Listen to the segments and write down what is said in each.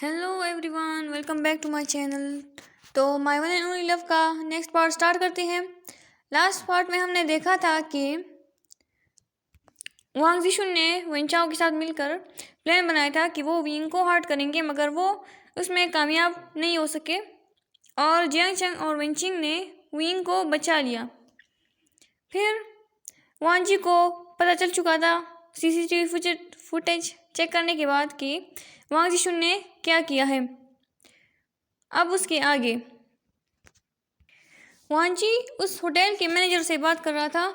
Hello everyone, welcome back to my channel. तो my one and only love का next part start करते हैं। Last part में हमने देखा था कि वांग जिशुन ने वेंचाओ के साथ मिलकर प्लान बनाया था कि वो विंग को हर्ट करेंगे, मगर वो उसमें कामयाब नहीं हो सके और जियांग चंग और वेंचिंग ने विंग को बचा लिया। फिर वांग जी को पता चल चुका था सीसीटीवी फुटेज चेक करने के बाद कि वांग जिशुन ने क्या किया है। अब उसके आगे वांग जी उस होटल के मैनेजर से बात कर रहा था।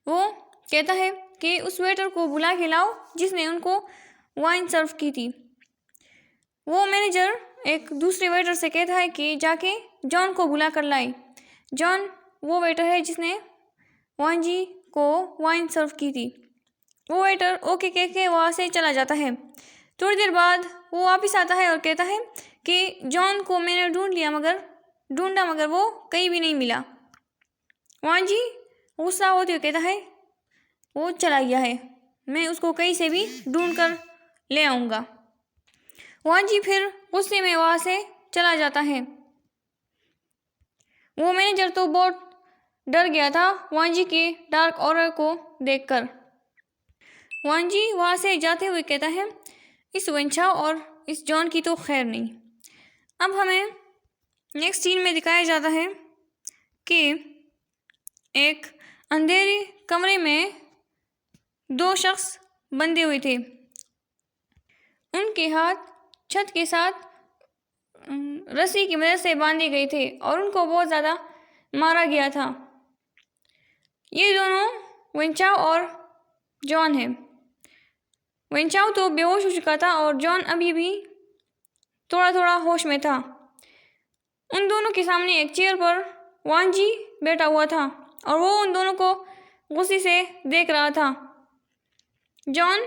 वो कहता है कि उस वेटर को बुला के लाओ जिसने उनको वाइन सर्व की थी। वो मैनेजर एक दूसरे वेटर से कहता है कि जाके जॉन को बुला कर लाए। जॉन वो वेटर है जिसने वांग जी को वाइन सर्व की थी। वो वेटर ओके कह के वहाँ से चला जाता है। थोड़ी देर बाद वो वापस आता है और कहता है कि जॉन को मैंने ढूंढा मगर वो कहीं भी नहीं मिला। वांग जी गुस्सा होते हुए कहता है वो चला गया है, मैं उसको कहीं से भी ढूंढ कर ले आऊँगा। वांग जी फिर गुस्से में वहाँ से चला जाता है। वो मैनेजर तो बहुत डर गया था वांग जी के डार्क ऑरा को देखकर। वांग जी वहाँ से जाते हुए कहता है इस वेंचाओ और इस जॉन की तो खैर नहीं। अब हमें नेक्स्ट सीन में दिखाया जाता है कि एक अंधेरे कमरे में दो शख्स बंधे हुए थे। उनके हाथ छत के साथ रस्सी की मदद से बांधे गए थे और उनको बहुत ज़्यादा मारा गया था। ये दोनों वेंचाओ और जॉन हैं। वेंचाओ तो बेहोश हो चुका था और जॉन अभी भी थोड़ा थोड़ा होश में था। उन दोनों के सामने एक चेयर पर वांग जी बैठा हुआ था और वो उन दोनों को गुस्से से देख रहा था। जॉन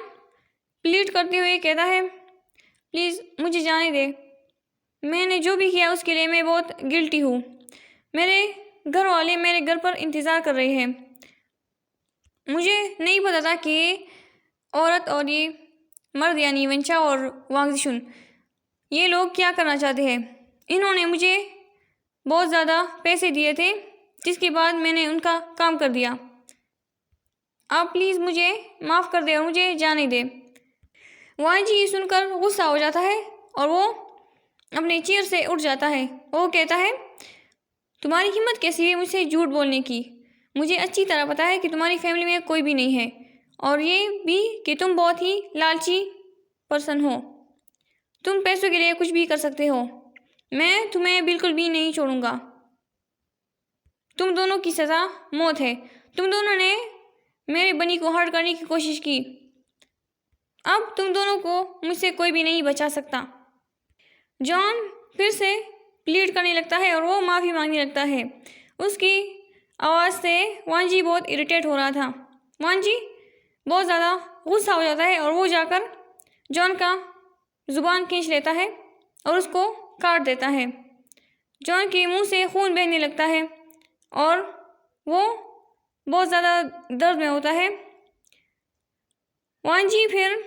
प्लीड करते हुए कहता है प्लीज़ मुझे जाने दे, मैंने जो भी किया उसके लिए मैं बहुत गिल्टी हूँ। मेरे घर वाले मेरे घर पर इंतज़ार कर रहे हैं। मुझे नहीं पता था कि ये औरत और ये मर्द यानी वेंचाओ और वांग जिशुन ये लोग क्या करना चाहते हैं। इन्होंने मुझे बहुत ज़्यादा पैसे दिए थे जिसके बाद मैंने उनका काम कर दिया। आप प्लीज़ मुझे माफ़ कर दे और मुझे जाने दे। वांग जी सुनकर गुस्सा हो जाता है और वो अपने चेयर से उठ जाता है। वो कहता है तुम्हारी हिम्मत कैसी है मुझसे झूठ बोलने की। मुझे अच्छी तरह पता है कि तुम्हारी फैमिली में कोई भी नहीं है और ये भी कि तुम बहुत ही लालची पर्सन हो। तुम पैसों के लिए कुछ भी कर सकते हो। मैं तुम्हें बिल्कुल भी नहीं छोड़ूंगा। तुम दोनों की सज़ा मौत है। तुम दोनों ने मेरे बनी को हर्ट करने की कोशिश की। अब तुम दोनों को मुझसे कोई भी नहीं बचा सकता। जॉन फिर से प्लीड करने लगता है और वो माफ़ी मांगने लगता है। उसकी आवाज़ से वांग जी बहुत इरिटेट हो रहा था। वांग जी बहुत ज़्यादा गुस्सा हो जाता है और वो जाकर जॉन का ज़ुबान खींच लेता है और उसको काट देता है। जॉन के मुंह से खून बहने लगता है और वो बहुत ज़्यादा दर्द में होता है। वांग जी फिर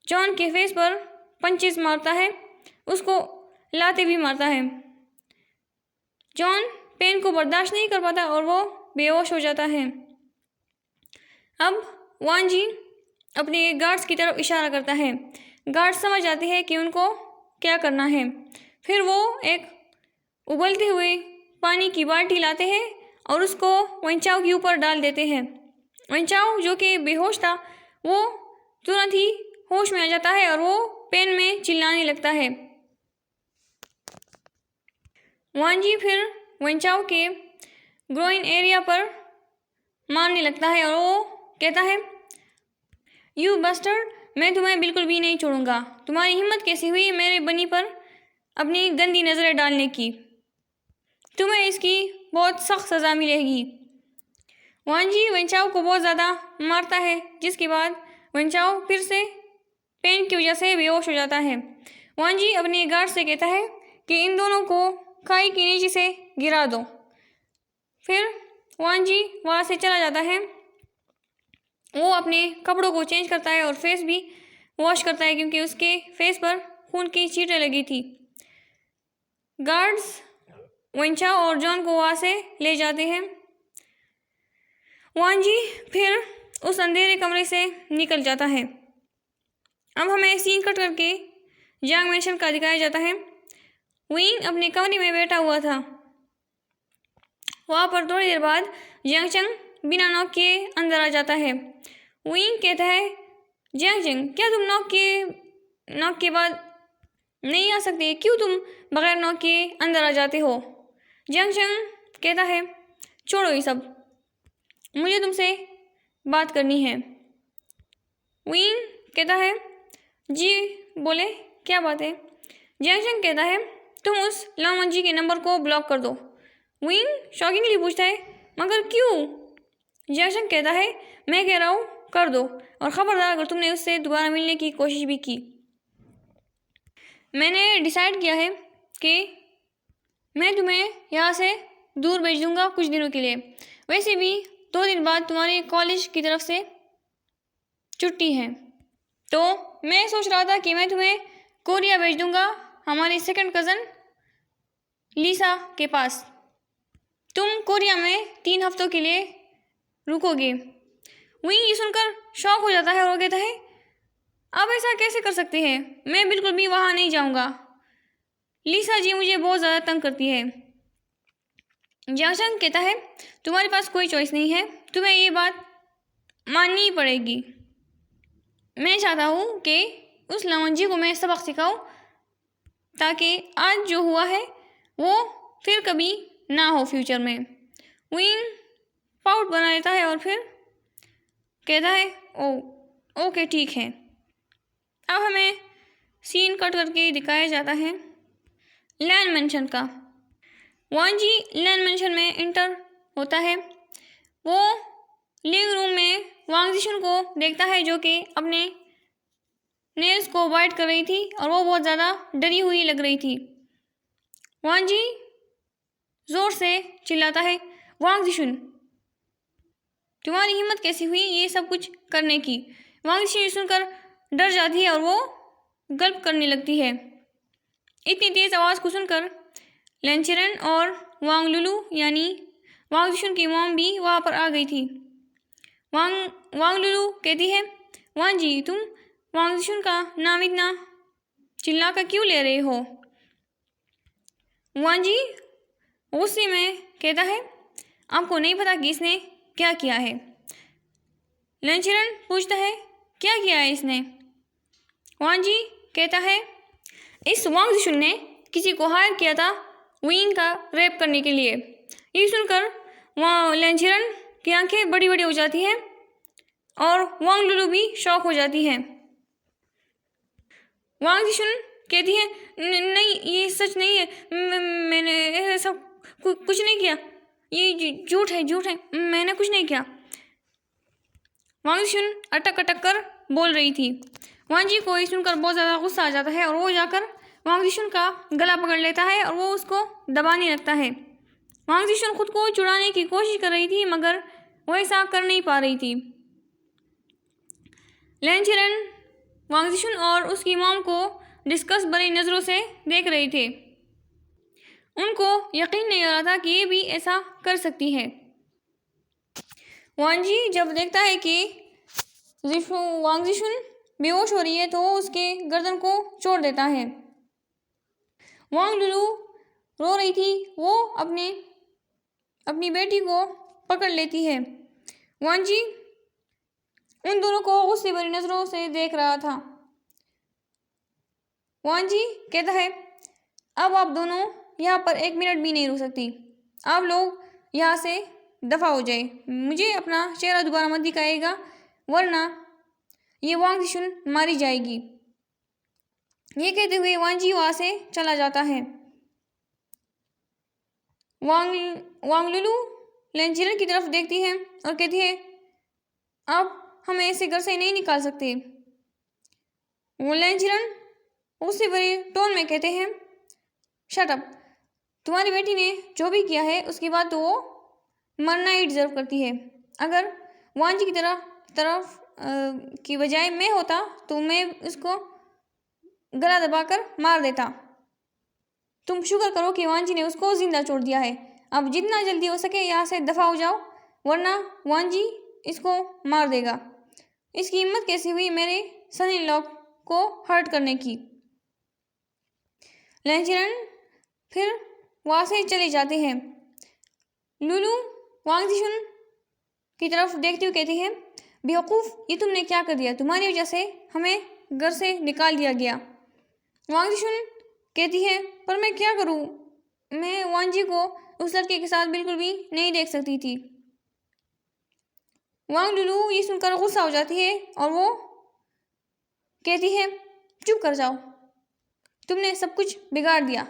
जॉन के फेस पर पंचेस मारता है, उसको लाते भी मारता है। जॉन पेन को बर्दाश्त नहीं कर पाता और वो बेहोश हो जाता है। अब वांग जी अपने गार्ड्स की तरफ इशारा करता है। गार्ड्स समझ जाते हैं कि उनको क्या करना है। फिर वो एक उबलते हुए पानी की बाल्टी लाते हैं और उसको वेंचाओ के ऊपर डाल देते हैं। वेंचाओ जो कि बेहोश था वो तुरंत ही होश में आ जाता है और वो पेन में चिल्लाने लगता है। वांग जी फिर वेंचाओ के ग्रोइन एरिया पर मारने लगता है और वो कहता है यू बस्टर्ड, मैं तुम्हें बिल्कुल भी नहीं छोड़ूंगा। तुम्हारी हिम्मत कैसी हुई मेरे बनी पर अपनी गंदी नज़रें डालने की। तुम्हें इसकी बहुत सख्त सज़ा मिलेगी। वांग जी वेंचाओ को बहुत ज़्यादा मारता है जिसके बाद वेंचाओ फिर से पेन की वजह से बेहोश हो जाता है। वांग जी अपने गार्ड से कहता है कि इन दोनों को खाई के नीचे से गिरा दो। फिर वांग जी वहाँ से चला जाता है। वो अपने कपड़ों को चेंज करता है और फेस भी वॉश करता है क्योंकि उसके फेस पर खून की चीटें लगी थी। गार्ड्स वेंचाओ और जॉन को वहाँ से ले जाते हैं। वांग जी फिर उस अंधेरे कमरे से निकल जाता है। अब हमें सीन कट करके जियांग मैंशन का दिखाया जाता है। विंग अपने कमरे में बैठा हुआ था। वहाँ पर थोड़ी देर बाद जियांग चंग बिना नॉक किए अंदर आ जाता है। विंग कहता है, जियांग चंग, क्या तुम नॉक के बाद नहीं आ सकते? क्यों तुम बगैर नॉक के अंदर आ जाते हो? जियांग चंग कहता है, छोड़ो ये सब, मुझे तुमसे बात करनी है। विंग कहता है, जी बोले, क्या बात है? जियांग चंग कहता है, तुम उस लाओ जी के नंबर को ब्लॉक कर दो। विंग शॉकिंगली पूछता है, मगर क्यों? जियांग चंग कहता है, मैं कह रहा हूँ कर दो, और ख़बरदार अगर तुमने उससे दोबारा मिलने की कोशिश भी की। मैंने डिसाइड किया है कि मैं तुम्हें यहाँ से दूर भेज दूँगा कुछ दिनों के लिए। वैसे भी 2 दिन बाद तुम्हारे कॉलेज की तरफ से छुट्टी है, तो मैं सोच रहा था कि मैं तुम्हें कोरिया भेज दूँगा, हमारी सेकंड कज़न लीसा के पास। तुम कोरिया में 3 हफ्तों के लिए रुकोगे। विंग ये सुनकर शॉक हो जाता है और वो कहता है, आप ऐसा कैसे कर सकते हैं? मैं बिल्कुल भी वहाँ नहीं जाऊँगा। लीसा जी मुझे बहुत ज़्यादा तंग करती है। जियांग चंग कहता है, तुम्हारे पास कोई चॉइस नहीं है, तुम्हें ये बात माननी ही पड़ेगी। मैं चाहता हूँ कि उस लावंजी को मैं सबक सिखाऊँ, ताकि आज जो हुआ है वो फिर कभी ना हो फ्यूचर में। विंग पाउट बना लेता है और फिर कहता है, ओके ठीक है। अब हमें सीन कट करके दिखाया जाता है लैन मेंशन का। वांग जी लैन मेंशन में इंटर होता है। वो लिविंग रूम में वांग जिशन को देखता है, जो कि अपने नेल्स को बाइट कर रही थी और वो बहुत ज़्यादा डरी हुई लग रही थी। वांग जी ज़ोर से चिल्लाता है, वांग जिशन, तुम्हारी हिम्मत कैसी हुई ये सब कुछ करने की? वांग जिशन सुनकर डर जाती है और वो गल्प करने लगती है। इतनी तेज़ आवाज़ को सुनकर लेंचरन और वांग लुलू यानी वांग जिशन की मॉम भी वहाँ पर आ गई थी। वांग लुलू कहती है, वांग जी, तुम वांग जिशन का नाम इतना चिल्ला कर क्यों ले रहे हो? वांग जी गुस्से में कहता है, आपको नहीं पता कि इसने क्या किया है? लेंचरन पूछता है, क्या किया है इसने? वांग जी कहता है, इस वांग जिशन ने किसी को हायर किया था विंग का रेप करने के लिए। ये सुनकर वहाँ लेंचरन की आंखें बड़ी बड़ी हो जाती हैं और वांग लुलू भी शॉक हो जाती है। वांग जिशन कहती है, नहीं ये सच नहीं है, मैंने ऐसा कुछ नहीं किया, ये झूठ है, मैंने कुछ नहीं किया। वांग जिशन अटक अटक कर बोल रही थी। वांग जी को ये सुनकर बहुत ज़्यादा गुस्सा आ जाता है और वो जाकर वांग जिशन का गला पकड़ लेता है और वो उसको दबाने लगता है। वांग जिशन खुद को छुड़ाने की कोशिश कर रही थी, मगर वो ऐसा कर नहीं पा रही थी। लेंचरन वांग जिशन और उसकी मॉम को डिस्कस भरी नज़रों से देख रहे थे। उनको यकीन नहीं आ रहा था कि ये भी ऐसा कर सकती है। वांग जी जब देखता है कि वांग जिशन बेहोश हो रही है तो उसके गर्दन को छोड़ देता है। वांग लुलू रो रही थी, वो अपनी बेटी को पकड़ लेती है। वांग जी उन दोनों को गुस्से भरी नज़रों से देख रहा था। वांग जी कहता है, अब आप दोनों यहाँ पर 1 मिनट भी नहीं रुक सकती, आप लोग यहाँ से दफ़ा हो जाए, मुझे अपना चेहरा दोबारा मत दिखाएगा वरना ये वांग जिशन मारी जाएगी। ये कहते हुए वांग जी वहाँ से चला जाता है। वांग लुलू लेंचरन की तरफ देखती है और कहती है, आप हमें ऐसे घर से नहीं निकाल सकते। वो लेंचरन उसी भरे टोन में कहते हैं, शट अप, तुम्हारी बेटी ने जो भी किया है उसके बाद तो वो मरना ही डिजर्व करती है। अगर वांग जी की तरफ की बजाय मैं होता तो मैं इसको गला दबाकर मार देता। तुम शुक्र करो कि वांजी ने उसको जिंदा छोड़ दिया है। अब जितना जल्दी हो सके यहाँ से दफा हो जाओ, वरना वांजी इसको मार देगा। इसकी हिम्मत कैसी हुई मेरे सन इन लॉ को हर्ट करने की। लैंचरन फिर वहाँ से चले जाते हैं। लुलू वांग जिशुन की तरफ देखती हुई कहती है, बेवकूफ़, ये तुमने क्या कर दिया? तुम्हारी वजह से हमें घर से निकाल दिया गया। वांग जिशुन कहती है, पर मैं क्या करूं? मैं वांजी को उस लड़के के साथ बिल्कुल भी नहीं देख सकती थी। वांग लुलू ये सुनकर गुस्सा हो जाती है और वो कहती है, चुप कर जाओ, तुमने सब कुछ बिगाड़ दिया।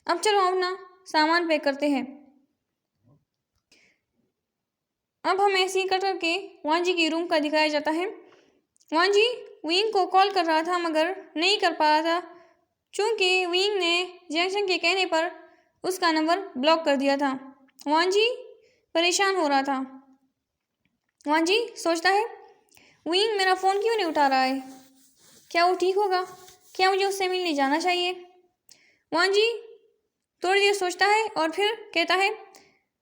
अब चलो अपना सामान पैक करते हैं। अब हमें ऐसे ही कट करके वांजी के रूम का दिखाया जाता है। वांजी विंग को कॉल कर रहा था मगर नहीं कर पा रहा था, चूँकि विंग ने जैक्सन के कहने पर उसका नंबर ब्लॉक कर दिया था। वांजी परेशान हो रहा था। वांजी सोचता है, विंग मेरा फ़ोन क्यों नहीं उठा रहा है? क्या वो ठीक होगा? क्या मुझे उससे मिलने जाना चाहिए? वांजी थोड़ी देर सोचता है और फिर कहता है,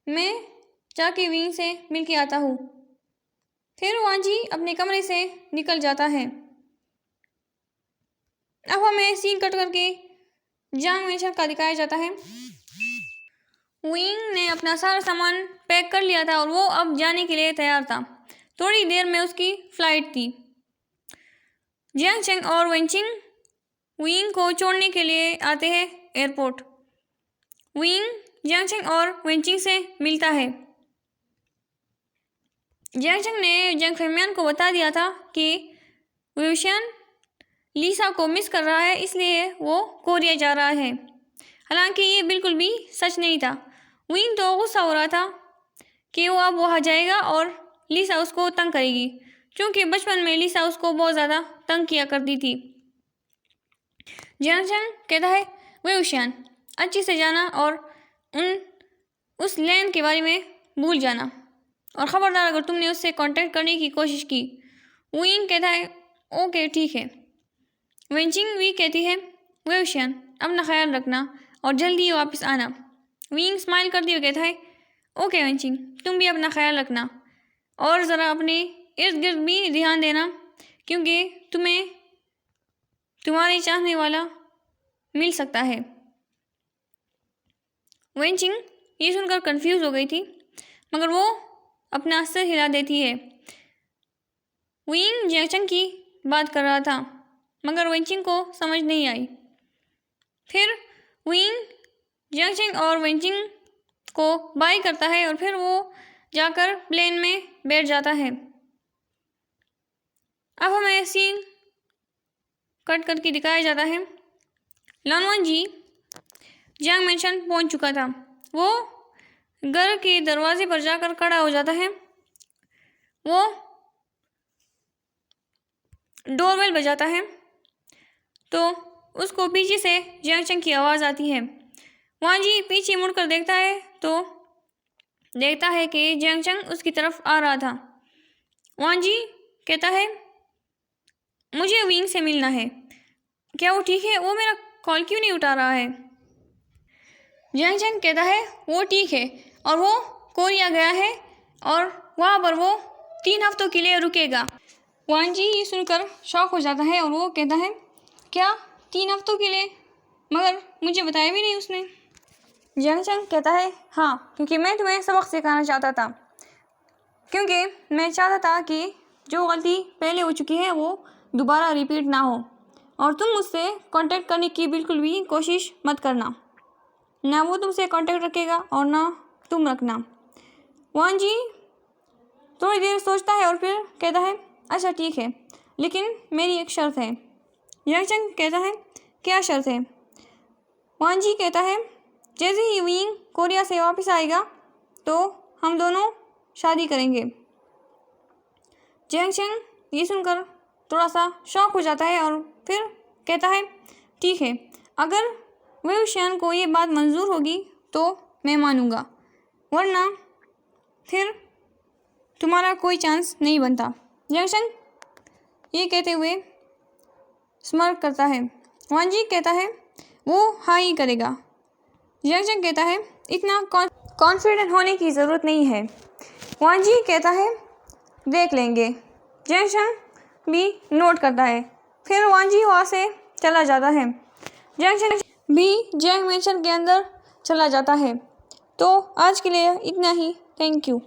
मैं जाके विंग से मिल के आता हूँ। फिर वांजी अपने कमरे से निकल जाता है। अब हमें सीन कट करके जांग मेंशन का दिखाया जाता है। विंग ने अपना सारा सामान पैक कर लिया था और वो अब जाने के लिए तैयार था। थोड़ी देर में उसकी फ्लाइट थी। जियांग चेंग और वेंचिंग विंग को छोड़ने के लिए आते हैं एयरपोर्ट। विंग जियांग चेंग और वेंचिंग से मिलता है। जियांग चेंग ने जंग फेमियान को बता दिया था कि व्यूशियन लीसा को मिस कर रहा है, इसलिए वो कोरिया जा रहा है। हालांकि ये बिल्कुल भी सच नहीं था। विंग तो गुस्सा हो रहा था कि वो अब वहाँ जाएगा और लीसा उसको तंग करेगी, क्योंकि बचपन में लीसा उसको बहुत ज़्यादा तंग किया करती थी। जियांग चेंग कहता है, व्यूशियन अच्छे से जाना और उस लैंड के बारे में भूल जाना, और ख़बरदार अगर तुमने उससे कांटेक्ट करने की कोशिश की। विंग कहता है, ओके ठीक है। वेंचिंग भी कहती है, व्यूशियन अपना ख्याल रखना और जल्दी वापस आना। विंग स्माइल करते हुए कहता है, ओके वेंचिंग, तुम भी अपना ख्याल रखना और ज़रा अपने इर्द गिर्द भी ध्यान देना, क्योंकि तुम्हें तुम्हारे चाहने वाला मिल सकता है। वेंचिंग ये सुनकर कंफ्यूज हो गई थी, मगर वो अपना सिर हिला देती है। विंग जैक्सन की बात कर रहा था, मगर वेंचिंग को समझ नहीं आई। फिर विंग जैक्सन और वेंचिंग को बाय करता है और फिर वो जाकर प्लेन में बैठ जाता है। अब हमें सीन कट करके दिखाया जाता है। लानवांजी जियांग मेंशन पहुंच चुका था। वो घर के दरवाजे पर जाकर खड़ा हो जाता है। वो डोरबेल बजाता है तो उसको पीछे से जियांग चेंग की आवाज़ आती है। वांजी पीछे मुड़कर देखता है तो देखता है कि जियांग चेंग उसकी तरफ आ रहा था। वांजी कहता है, मुझे विंग से मिलना है। क्या वो ठीक है? वो मेरा कॉल क्यों नहीं उठा रहा है? जियांग चेंग कहता है, वो ठीक है और वो कोरिया गया है और वहाँ पर वो 3 हफ्तों के लिए रुकेगा। वांजी ये सुनकर शॉक हो जाता है और वो कहता है, क्या 3 हफ्तों के लिए? मगर मुझे बताया भी नहीं उसने। जियांग चेंग कहता है, हाँ, क्योंकि मैं तुम्हें सबक सिखाना चाहता था, क्योंकि मैं चाहता था कि जो गलती पहले हो चुकी है वो दोबारा रिपीट ना हो, और तुम मुझसे कांटेक्ट करने की बिल्कुल भी कोशिश मत करना। ना वो तुमसे कांटेक्ट रखेगा और ना तुम रखना। वांजी थोड़ी देर सोचता है और फिर कहता है, अच्छा ठीक है, लेकिन मेरी एक शर्त है। जियांग चेंग कहता है, क्या शर्त है? वांजी कहता है, जैसे ही विंग कोरिया से वापस आएगा तो हम दोनों शादी करेंगे। जियांग चेंग ये सुनकर थोड़ा सा शॉक हो जाता है और फिर कहता है, ठीक है, अगर व्यूशियन को ये बात मंजूर होगी तो मैं मानूंगा, वरना फिर तुम्हारा कोई चांस नहीं बनता। जियांग चेंग ये कहते हुए स्मार्ट करता है। वांजी कहता है वो हाँ ही करेगा। जंग कहता है इतना कॉन्फिडेंट होने की ज़रूरत नहीं है। वांजी कहता है देख लेंगे। जंग भी नोट करता है। फिर वांजी वहाँ से चला जाता है। जंग भी जंग मैंशन के अंदर चला जाता है। तो आज के लिए इतना ही। Thank you.